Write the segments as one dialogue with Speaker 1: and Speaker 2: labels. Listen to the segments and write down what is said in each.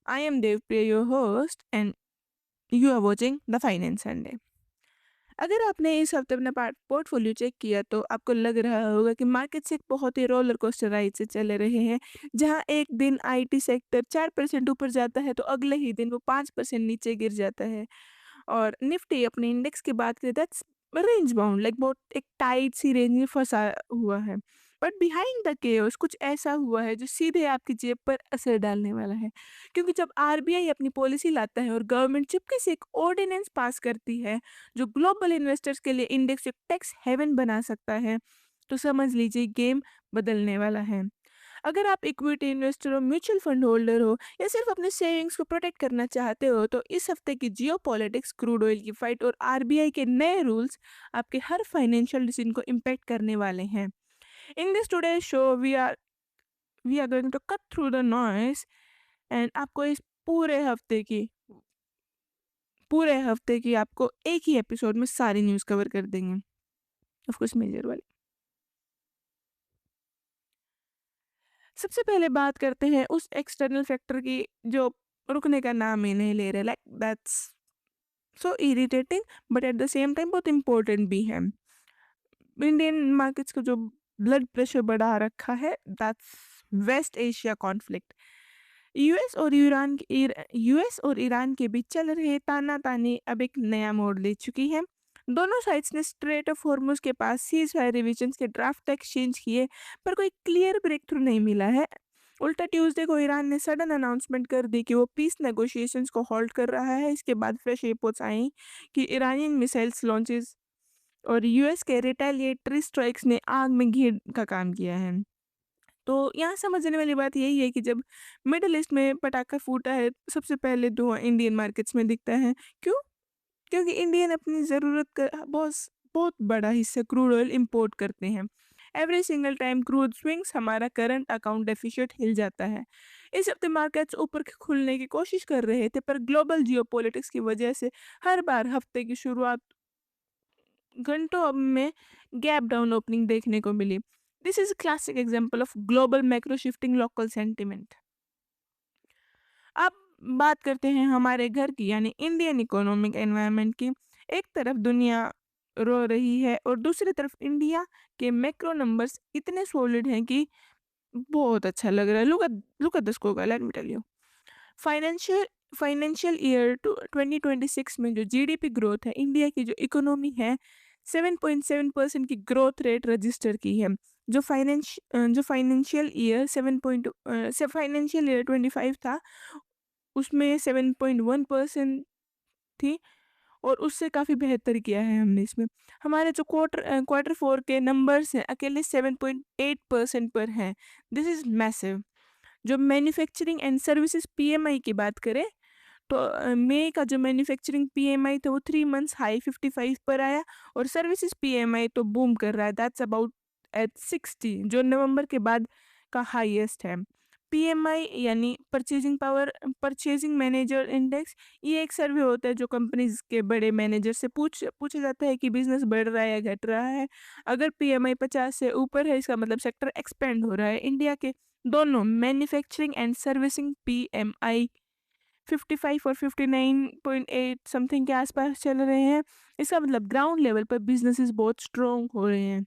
Speaker 1: I am Devpriya, your host, and you are watching The Finance Sunday. अगर आपने इस हफ्ते अपना पोर्टफोलियो चेक किया तो आपको लग रहा होगा कि मार्केट्स एक बहुत ही रोलर कोस्टर राइड से चले रहे हैं, जहां एक दिन आईटी सेक्टर 4% ऊपर जाता है तो अगले ही दिन वो 5% नीचे गिर जाता है। और निफ्टी अपने इंडेक्स की बात करें, दैट्स रेंज बाउंड, लाइक बहुत एक टाइट सी रेंज में फंसा हुआ है। बट बिहाइंड द केओस कुछ ऐसा हुआ है जो सीधे आपकी जेब पर असर डालने वाला है, क्योंकि जब आरबीआई अपनी पॉलिसी लाता है और गवर्नमेंट चुपके से एक ऑर्डिनेंस पास करती है जो ग्लोबल इन्वेस्टर्स के लिए इंडेक्स एक टैक्स हेवन बना सकता है, तो समझ लीजिए गेम बदलने वाला है। अगर आप इक्विटी इन्वेस्टर हो, म्यूचुअल फंड होल्डर हो या सिर्फ अपने सेविंग्स को प्रोटेक्ट करना चाहते हो, तो इस हफ्ते की जियोपॉलिटिक्स, क्रूड ऑयल की फाइट और आरबीआई के नए रूल्स आपके हर फाइनेंशियल डिसीजन को इम्पैक्ट करने वाले हैं। In this today show we are going to cut through the noise and आपको इस पूरे हफ्ते की आपको एक ही एपिसोड में सारी न्यूज़ कवर कर देंगे, ऑफ कोर्स मेजर वाली। सबसे पहले बात करते हैं उस एक्सटर्नल फैक्टर की जो रुकने का नाम ही नहीं ले रहे, like that's so irritating but at the same time बहुत इम्पोर्टेंट भी है। इंडियन मार्केट्स का जो ब्लड प्रेशर बढ़ा रखा है, that's West Asia conflict. US और ईरान के बीच चल रहे तानातानी अब एक नया मोड़ ले चुकी है। दोनों साइड्स ने स्ट्रेट ऑफ हॉर्मुज के पास सीज फायर रिविजन्स के ड्राफ्ट एक्सचेंज किए, पर कोई क्लियर ब्रेक थ्रू नहीं मिला है। उल्टा ट्यूसडे को ईरान ने सडन अनाउंसमेंट कर दी कि वो पीस नेगोशिएशंस को होल्ड कर रहा है। इसके बाद फ्रेश रिपोर्ट्स आई कि ईरानियन मिसाइल्स लॉन्चेस और यूएस के रिटेलिएटरी स्ट्राइक्स ने आग में घी का काम किया है। तो यहाँ समझने वाली बात यही है कि जब मिडल ईस्ट में पटाखा फूटा है, सबसे पहले धुआं इंडियन मार्केट्स में दिखता है। क्यों? क्योंकि इंडियन अपनी ज़रूरत का बहुत बहुत बड़ा हिस्सा क्रूड ऑयल इंपोर्ट करते हैं। Every single time crude swings हमारा करंट अकाउंट डेफिसिट हिल जाता है। इस हफ्ते मार्केट्स ऊपर खुलने की कोशिश कर रहे थे, पर ग्लोबल जियोपॉलिटिक्स की वजह से हर बार हफ्ते की शुरुआत घंटों में गैप डाउन ओपनिंग देखने को मिली। This is classic example of global macro shifting local sentiment. अब बात करते हैं हमारे घर की, यानी इंडियन इकोनॉमिक एनवायरनमेंट की। एक तरफ दुनिया रो रही है और दूसरी तरफ इंडिया के मैक्रो नंबर्स इतने सॉलिड हैं कि बहुत अच्छा लग रहा है। Look at the score, let me tell you. Financial financial year 2026 में जो जीडीपी ग्रोथ है, इंडिया की जो इकोनॉमी है 7.7% की ग्रोथ रेट रजिस्टर की है। जो फाइनेंशियल ईयर 25 था, उसमें 7.1% थी और उससे काफ़ी बेहतर किया है हमने इसमें। हमारे जो क्वार्टर फोर के नंबर्स हैं अकेले 7.8% पर हैं। This is massive. जो मैन्युफैक्चरिंग एंड सर्विसेज पीएमआई की बात करें, तो मई का जो मैन्युफैक्चरिंग पीएमआई था वो 3 मंथ्स हाई 55 पर आया, और सर्विसेज पीएमआई तो बूम कर रहा है, दैट्स अबाउट एट 60, जो नवंबर के बाद का हाईएस्ट है। पीएमआई यानी परचेजिंग मैनेजर इंडेक्स, ये एक सर्वे होता है जो कंपनीज के बड़े मैनेजर से पूछा जाता है कि बिजनेस बढ़ रहा है या घट रहा है। अगर पीएमआई 50 से ऊपर है, इसका मतलब सेक्टर एक्सपेंड हो रहा है। इंडिया के दोनों मैन्युफैक्चरिंग एंड सर्विसिंग पीएमआई 55 और 59.8 समथिंग के आसपास चल रहे हैं। इसका मतलब ग्राउंड लेवल पर बिजनेसेस बहुत स्ट्रॉन्ग हो रहे हैं।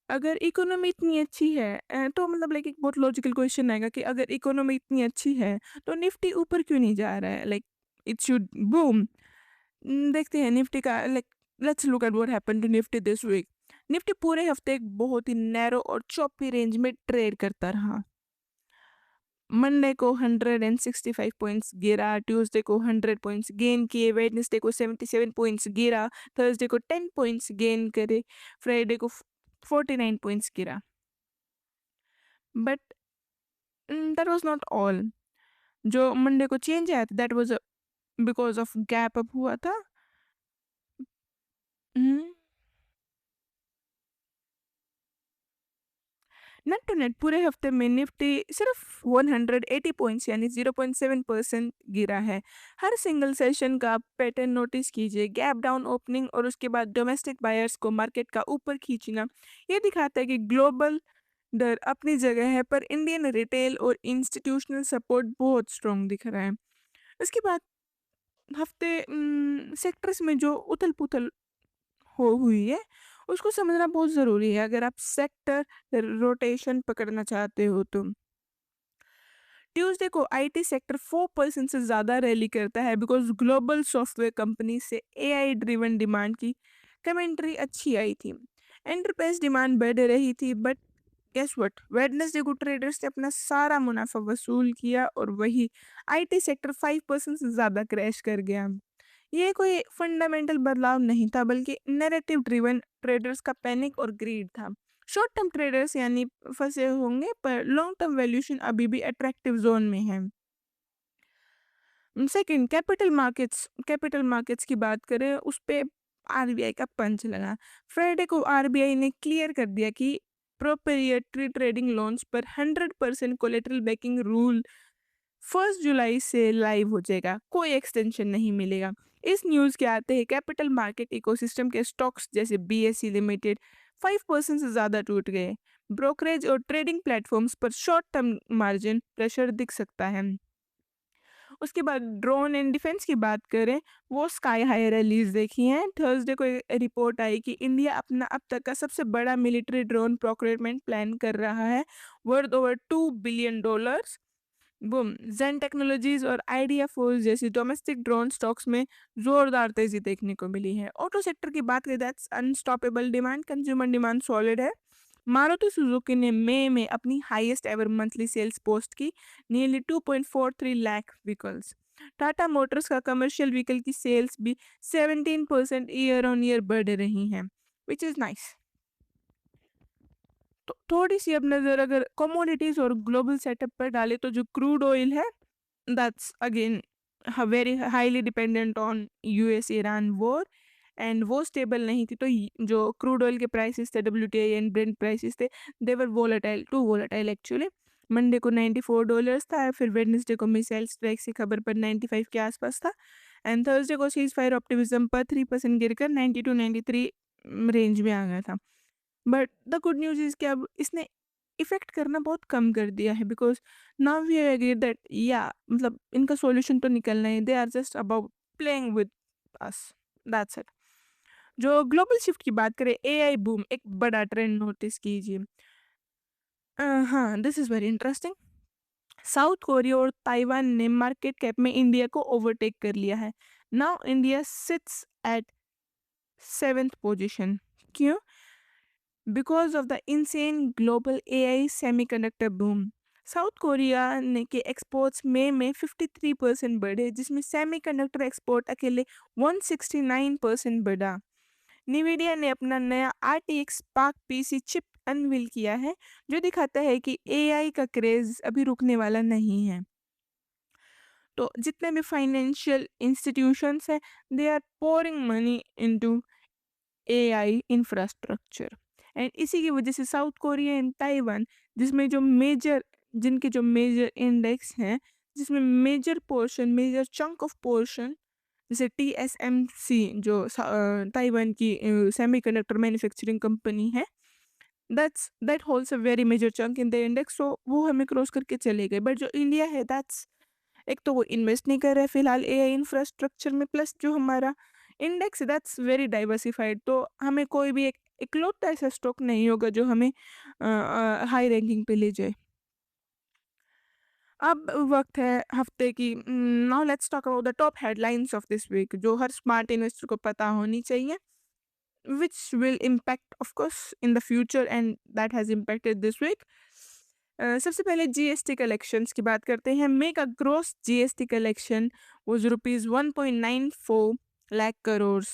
Speaker 1: अगर इकोनॉमी इतनी अच्छी है, तो मतलब लाइक एक बहुत लॉजिकल क्वेश्चन आएगा कि अगर इकोनॉमी इतनी अच्छी है तो निफ्टी ऊपर क्यों नहीं जा रहा है, लाइक इट शुड बूम। देखते हैं निफ्टी का, like let's look at what happened to Nifty this week. Nifty पूरे हफ्ते एक बहुत ही नैरो और चौपी रेंज में ट्रेड करता रहा। मंडे को 165 पॉइंट्स गिरा, ट्यूसडे को 100 पॉइंट्स गेन किए, वेडनेसडे को 77 पॉइंट्स गिरा, थर्सडे को 10 पॉइंट्स गेन करे, फ्राइडे को 49 पॉइंट्स गिरा। But that was not all. जो मंडे को चेंज आया था, that was because of gap up हुआ था। नेट टू नेट पूरे हफ्ते में निफ्टी सिर्फ 180 पॉइंट्स यानी 0.7% गिरा है। हर सिंगल सेशन का पैटर्न नोटिस कीजिए, गैप डाउन ओपनिंग और उसके बाद डोमेस्टिक बायर्स को मार्केट का ऊपर खींचना। ये दिखाता है कि ग्लोबल डर अपनी जगह है, पर इंडियन रिटेल और इंस्टीट्यूशनल सपोर्ट बहुत स्ट्रॉन्ग दिख रहा है। इसके बाद हफ्ते सेक्टर्स में जो उथल-पुथल हो हुई है, उसको समझना बहुत ज़रूरी है अगर आप सेक्टर रोटेशन पकड़ना चाहते हो तो। ट्यूसडे को आईटी सेक्टर 4% से ज़्यादा रैली करता है बिकॉज़ ग्लोबल सॉफ्टवेयर कंपनी से एआई ड्रिवन डिमांड की कमेंट्री अच्छी आई थी। एंटरप्राइज डिमांड बढ़ रही थी, बट गेस व्हाट, वेडनेसडे को ट्रेडर्स ने अपना सारा मुनाफा वसूल किया और वही आईटी सेक्टर 5% से ज़्यादा क्रैश कर गया। ये कोई फंडामेंटल बदलाव नहीं था, बल्कि नैरेटिव ड्रिवन ट्रेडर्स का पैनिक और ग्रीड था। शॉर्ट टर्म ट्रेडर्स यानी फंसे होंगे, पर लॉन्ग टर्म वैल्यूएशन अभी भी अट्रैक्टिव जोन में है। सेकंड, कैपिटल मार्केट्स की बात करें, उस पे आरबीआई का पंच लगा। फ्राइडे को आरबीआई ने क्लियर कर दिया कि प्रोप्राइटरी ट्रेडिंग लोन्स पर 100% कोलेटरल बैकिंग रूल 1 जुलाई से लाइव हो जाएगा, कोई एक्सटेंशन नहीं मिलेगा। इस न्यूज़ के आते ही कैपिटल मार्केट इकोसिस्टम के स्टॉक्स जैसे बीएसई लिमिटेड 5% से ज़्यादा टूट गए। ब्रोकरेज और ट्रेडिंग प्लेटफॉर्म्स पर शॉर्ट टर्म मार्जिन प्रेशर दिख सकता है। उसके बाद ड्रोन एंड डिफेंस की बात करें, वो स्काई हाई रैलीज देखी हैं। थर्सडे को एक रिपोर्ट आई कि इंडिया अपना अब तक का सबसे बड़ा मिलिट्री ड्रोन प्रोक्योरमेंट प्लान कर रहा है, वर्थ ओवर $2 बिलियन। बूम, जेन टेक्नोलॉजीज और आइडिया फोर्स जैसी डोमेस्टिक ड्रोन स्टॉक्स में जोरदार तेजी देखने को मिली है। ऑटो सेक्टर की बात करें, that's unstoppable demand, consumer demand solid है। मारुति सुजुकी ने मई में अपनी highest ever monthly sales post की, nearly 2.43 lakh vehicles. Tata Motors का कमर्शियल व्हीकल की सेल्स भी 17% ईयर ऑन ईयर बढ़ रही हैं, विच इज़ नाइस। तो थोड़ी सी अब नज़र अगर कमोडिटीज़ और ग्लोबल सेटअप पर डालें, तो जो क्रूड ऑयल है, that's again very highly dependent on US Iran war, and वो स्टेबल नहीं थी, तो जो क्रूड ऑयल के प्राइसेस थे, डब्ल्यूटीआई एंड ब्रेंट प्राइसेस थे, they were volatile, too volatile actually. Monday को $94 था, फिर वेडनेसडे को मिसाइल स्ट्राइक की खबर पर 95 के आसपास था, एंड थर्सडे को सीज फायर ऑप्टिमिज्म पर 3% गिरकर 92-93 रेंज में आ गया था। But the good news is कि अब इसने इफ़ेक्ट करना बहुत कम कर दिया है, because now we agree that या मतलब इनका सॉल्यूशन तो निकलना है, they are just about playing with us, that's it. जो ग्लोबल शिफ्ट की बात करें, एआई बूम एक बड़ा ट्रेंड नोटिस कीजिए। हाँ, this is very interesting. South Korea और ताइवान ने मार्केट कैप में इंडिया को ओवरटेक कर लिया है। Now India sits at 7th position. क्यों? Because of the insane global AI semiconductor boom. South Korea ने के एक्सपोर्ट्स मई में 53% बढ़े, जिसमें सेमीकंडक्टर एक्सपोर्ट अकेले 169% बढ़ा। निविडिया ने अपना नया RTX spark PC chip unveil किया है, जो दिखाता है कि एआई का क्रेज अभी रुकने वाला नहीं है। तो जितने भी फाइनेंशियल इंस्टीट्यूशंस हैं, they are pouring money into AI infrastructure, and इसी की वजह से साउथ कोरिया एंड ताइवान, जिसमें जो मेजर जिनके जो मेजर इंडेक्स हैं, जिसमें मेजर चंक ऑफ पोर्शन, जैसे TSMC जो ताइवान की सेमीकंडक्टर मैन्युफैक्चरिंग कंपनी है, that holds a very major chunk in the index, so वो हमें क्रॉस करके चले गए। बट जो इंडिया है, दैट्स एक तो वो इन्वेस्ट नहीं कर रहा है फिलहाल एआई इंफ्रास्ट्रक्चर में, प्लस जो हमारा इंडेक्स है, दैट्स वेरी डाइवर्सिफाइड, तो हमें कोई भी एक इकलौता ऐसा स्टॉक नहीं होगा जो हमें हाई रैंकिंग पे ले जाए। अब वक्त है हफ्ते की। Now let's talk about the top headlines of this week, जो हर स्मार्ट इन्वेस्टर को पता होनी चाहिए, which will impact of course in the future and that has impacted this week. सबसे पहले जीएसटी कलेक्शंस की बात करते हैं। Make a gross GST collection was ₹1.94 lakh crore.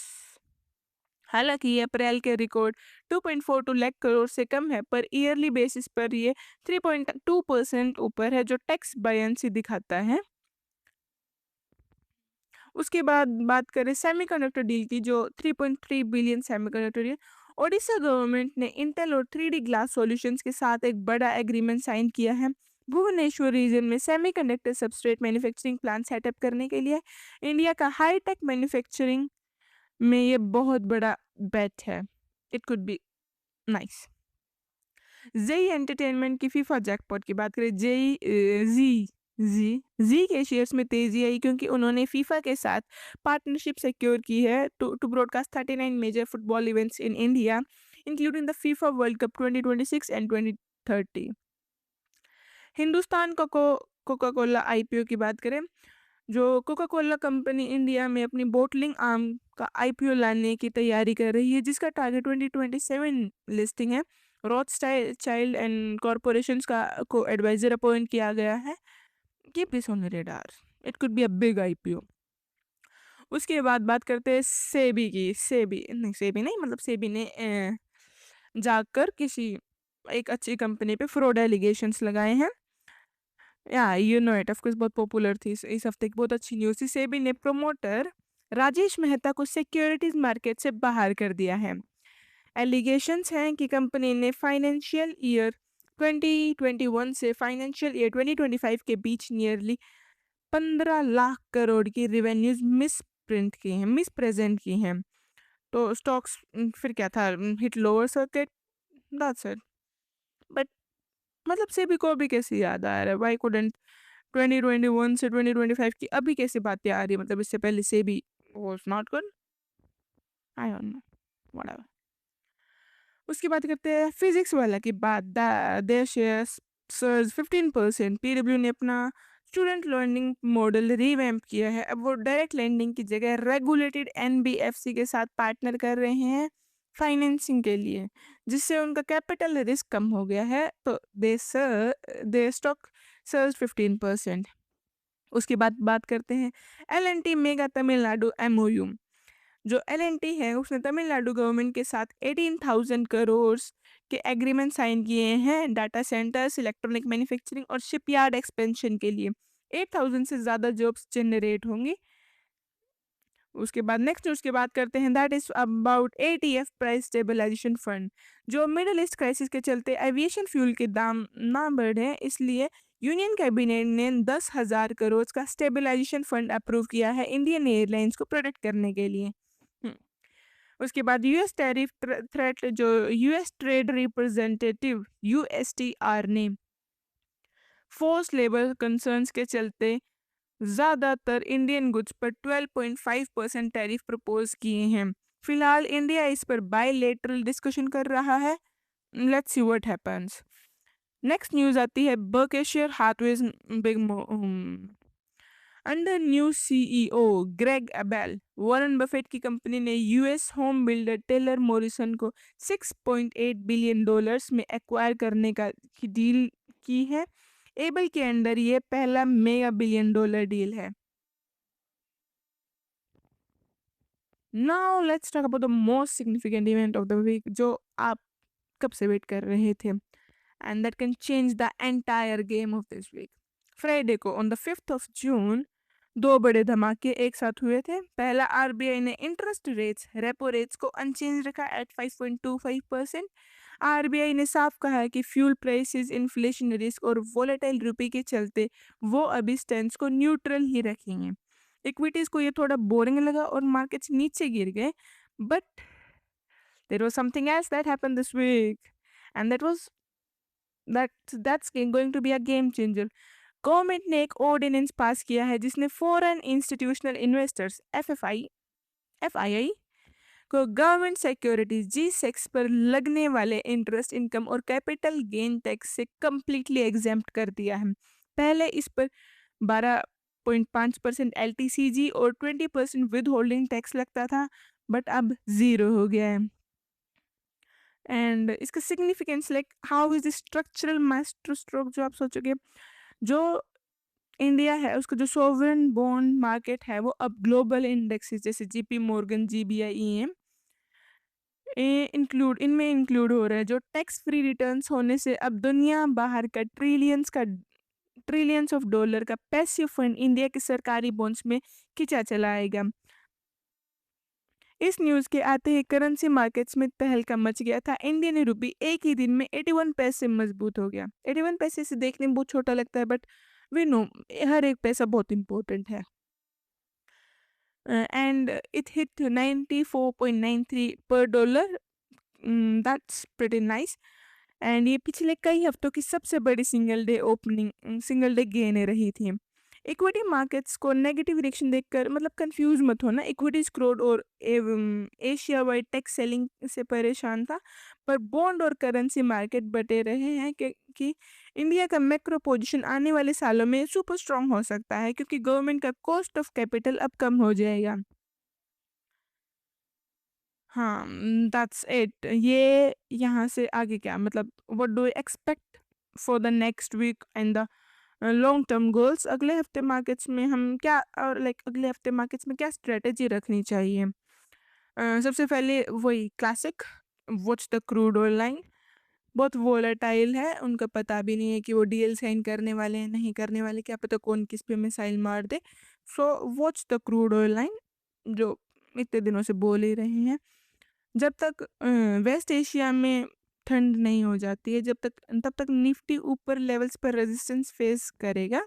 Speaker 1: हालांकि ये अप्रैल के रिकॉर्ड 2.42 लाख करोड़ से कम है, पर ईयरली बेसिस पर ये 3.2% ऊपर है, जो टैक्स बायंसी दिखाता है। उसके बाद बात करें सेमीकंडक्टर डील की, जो 3.3 billion semiconductor deal. Odisha government ने इंटेल और 3D ग्लास सॉल्यूशंस के साथ एक बड़ा एग्रीमेंट साइन किया है भुवनेश्वर रीजन में semiconductor substrate manufacturing plant setup करने के लिए। इंडिया का हाईटेक मैन्युफैक्चरिंग में ये बहुत बड़ा बेट है, it could be nice. Zee entertainment की फीफा जैकपॉट की बात करें, जेई जी जी जी के शेयर्स में तेजी आई क्योंकि उन्होंने फीफा के साथ पार्टनरशिप सिक्योर की है to broadcast 39 major football events in India including the FIFA world cup 2026 and 2030। Hindustan Coca Cola IPO की बात करें, जो कोका कोला कंपनी इंडिया में अपनी बोटलिंग आर्म का आईपीओ लाने की तैयारी कर रही है जिसका टारगेट 2027 लिस्टिंग है। रॉथस्टाइल चाइल्ड एंड कॉरपोरेशंस का को एडवाइजर अपॉइंट किया गया है। Keep this on radar, it could be a big IPO. उसके बाद बात करते हैं सेबी की। सेबी नहीं, मतलब सेबी ने जाकर किसी एक अच्छी कंपनी पे फ्रॉड एलिगेशंस लगाए हैं। या you know it, of course बहुत पॉपुलर थी इस हफ्ते की बहुत अच्छी न्यूज़ थी। सेबी ने प्रमोटर राजेश मेहता को सिक्योरिटीज मार्केट से बाहर कर दिया है। एलिगेशंस हैं कि कंपनी ने फाइनेंशियल ईयर 2021 से फाइनेंशियल ईयर 2025 के बीच नियरली 15 लाख करोड़ की रिवेन्यूज मिस प्रेजेंट की हैं। तो स्टॉक्स फिर क्या था, hit lower circuit, that's it. But मतलब सेबी को अभी कैसे याद आ रहा है, वाई कुडंट 2021 से 2025 की अभी कैसे बातें आ रही है, मतलब इससे पहले SEBI was not good, I don't know, whatever. उसकी बात करते हैं फिजिक्स वाला की बात। There shares surge 15%। पीडब्ल्यू ने अपना स्टूडेंट लर्निंग मॉडल रीवैम्प किया है। अब वो डायरेक्ट लेंडिंग की जगह रेगुलेटेड एनबीएफसी के साथ पार्टनर कर रहे हैं फाइनेंसिंग के लिए, जिससे उनका कैपिटल रिस्क कम हो गया है। तो दे स्टॉक सर्ज 15%। उसके बाद बात करते हैं एल&टी मेगा तमिलनाडु एमओयू। जो एल&टी है उसने तमिलनाडु गवर्नमेंट के साथ 18,000 करोड़ के एग्रीमेंट साइन किए हैं डाटा सेंटर्स, इलेक्ट्रॉनिक मैन्युफैक्चरिंग और शिपयार्ड एक्सपेंशन के लिए। 8,000 से ज़्यादा जॉब्स जनरेट होंगी। उसके बाद नेक्स्ट न्यूज़ की बात करते हैं, that is about ATF price stabilisation fund. जो मिडल ईस्ट क्राइसिस के चलते एविएशन फ्यूल के दाम ना बढ़े, इसलिए यूनियन कैबिनेट ने 10,000 करोड़ का स्टेबलाइजेशन फंड अप्रूव किया है इंडियन एयरलाइंस को प्रोटेक्ट करने के लिए। उसके बाद यूएस टैरिफ थ्रेट, जो यूएस ट्रेड रिप्रेजेंटेटिव यूएसटीआर ने फोर्स लेबर कंसर्न्स के चलते ज़्यादातर इंडियन गुड्स पर 12.5% टैरिफ प्रपोज किए हैं। फिलहाल इंडिया इस पर बायलैटरल डिस्कशन कर रहा है। Let's see what happens. Next news आती है Berkshire Hathaway's big under new CEO Greg Abel, Warren Buffett की कंपनी ने US home builder Taylor Morrison को $6.8 बिलियन में एक्वायर करने की डील की है। एबल के अंडर ये पहला मेगा $1 बिलियन डील है। Now let's talk about the most significant event of the week, जो आप कब से वेट कर रहे थे and that can change the entire game of this week. Friday को on the 5th of June दो बड़े धमाके एक साथ हुए थे। पहला, आरबीआई ने इंटरेस्ट रेट्स रेपो रेट्स को अनचेंज रखा एट 5.25%। आरबीआई ने साफ कहा है कि फ्यूल प्राइसेस, इन्फ्लेशन रिस्क और वोलेटाइल रुपये के चलते वो अभी स्टैंड को न्यूट्रल ही रखेंगे। इक्विटीज को ये थोड़ा बोरिंग लगा और मार्केट्स नीचे गिर गए, but there was something else that happened this week and that's going to be a game changer। Government ने एक ऑर्डिनेंस पास किया है जिसने फॉरेन इंस्टीट्यूशनल इन्वेस्टर्स एफआईआई को गवर्नमेंट सिक्योरिटीज जी6 पर लगने वाले इंटरेस्ट इनकम और कैपिटल गेन टैक्स से कम्प्लीटली एग्जेम्प्ट कर दिया है। पहले इस पर 12.5% एलटीसीजी और 20% विद होल्डिंग टैक्स लगता था, बट अब ज़ीरो हो गया है। एंड इसका significance like how is the structural master stroke, जो आप सोचोगे, जो इंडिया है उसका जो सोवरेन बॉन्ड मार्केट है वो अब ग्लोबल इंडेक्सेस जैसे जीपी मॉर्गन, जीबीआई, ईएम इनमें इंक्लूड हो रहा है। जो टैक्स फ्री रिटर्न्स होने से अब दुनिया बाहर का ट्रिलियंस ऑफ डॉलर का पैसिव फंड इंडिया के सरकारी बॉन्ड्स में खिंचा चला आएगा। इस न्यूज़ के आते ही करेंसी मार्केट्स में तहलका मच गया था। इंडियन रुपी एक ही दिन में 81 पैसे मजबूत हो गया। 81 पैसे से देखने में बहुत छोटा लगता है, बट वी नो हर एक पैसा बहुत इंपॉर्टेंट है। And it hit 94.93 per dollar, that's pretty nice। And ये पिछले कई हफ्तों की सबसे बड़ी सिंगल डे गेन रही थी। इक्विटी मार्केट्स को नेगेटिव रिएक्शन देखकर मतलब कंफ्यूज मत होना, इक्विटीज क्रोड और एशिया वाइड टेक सेलिंग से परेशान था, पर बॉन्ड और करेंसी मार्केट बटे रहे हैं कि इंडिया का मैक्रो पोजीशन आने वाले सालों में सुपर स्ट्रांग हो सकता है, क्योंकि गवर्नमेंट का कॉस्ट ऑफ कैपिटल अब कम हो जाएगा। हाँ, दैट्स इट। ये यहाँ से आगे क्या मतलब, what do you expect for the next week and the long term goals? अगले हफ्ते मार्केट्स में हम क्या और लाइक अगले हफ्ते मार्केट्स में क्या स्ट्रेटेजी रखनी चाहिए? सबसे पहले वही classic, watch the crude oil line. बहुत वोलेटाइल है, उनका पता भी नहीं है कि वो डील साइन करने वाले हैं नहीं करने वाले, क्या पता कौन किस पे मिसाइल मार दे। So watch the crude oil line, जो इतने दिनों से बोल ही रहे हैं। जब तक वेस्ट एशिया में ठंड नहीं हो जाती है, तब तक निफ्टी ऊपर लेवल्स पर रेजिस्टेंस फेस करेगा।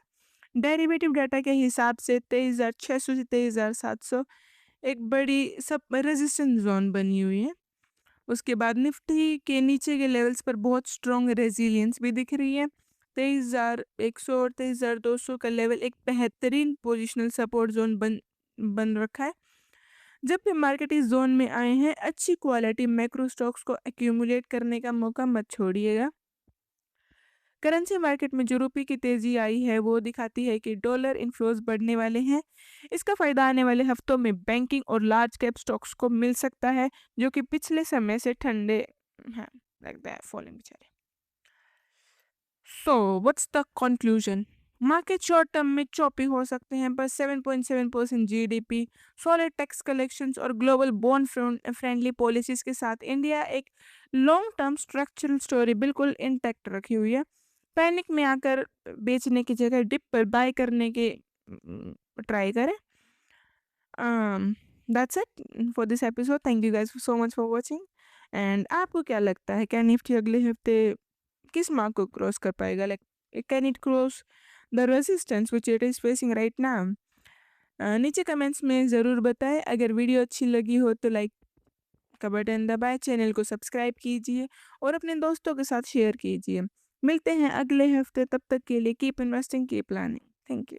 Speaker 1: डेरिवेटिव डाटा के हिसाब से 23,600 से 23,700 एक बड़ी सब रेजिस्टेंस जोन बनी हुई है। उसके बाद निफ्टी के नीचे के लेवल्स पर बहुत स्ट्रॉन्ग रेजिलियंस भी दिख रही है। 23,100 और 23,200 का लेवल एक बेहतरीन पोजिशनल सपोर्ट जोन बन रखा है। जब भी मार्केट इस जोन में आए हैं, अच्छी क्वालिटी मैक्रो स्टॉक्स को एक्यूमुलेट करने का मौका मत छोड़िएगा। करेंसी मार्केट में जो रुपये की तेजी आई है वो दिखाती है कि डॉलर इन्फ्लोज बढ़ने वाले हैं। इसका फायदा आने वाले हफ्तों में बैंकिंग और लार्ज कैप स्टॉक्स को मिल सकता है, जो कि पिछले समय से ठंडे हैं, लगता है फॉलिंग बेचारे। So what's the conclusion? Market short term में चॉपी हो सकते हैं, पर 7.7% जीडीपी, सॉलिड टैक्स कलेक्शंस और ग्लोबल बॉन्ड फ्रेंडली पॉलिसीज के साथ इंडिया एक लॉन्ग टर्म स्ट्रक्चरल स्टोरी बिल्कुल इंटैक्ट रखी हुई है। पैनिक में आकर बेचने की जगह डिप पर बाय करने के ट्राई करें। That's it for this episode. Thank you guys so much for watching. And आपको क्या लगता है, क्या निफ्टी अगले हफ्ते किस मार्क को क्रॉस कर पाएगा? Like can it cross the resistance which it is facing right now? नीचे कमेंट्स में ज़रूर बताएं। अगर वीडियो अच्छी लगी हो तो लाइक का बटन दबाएं, चैनल को सब्सक्राइब कीजिए और अपने दोस्तों के साथ शेयर कीजिए। मिलते हैं अगले हफ्ते, तब तक के लिए keep investing, keep planning. Thank you.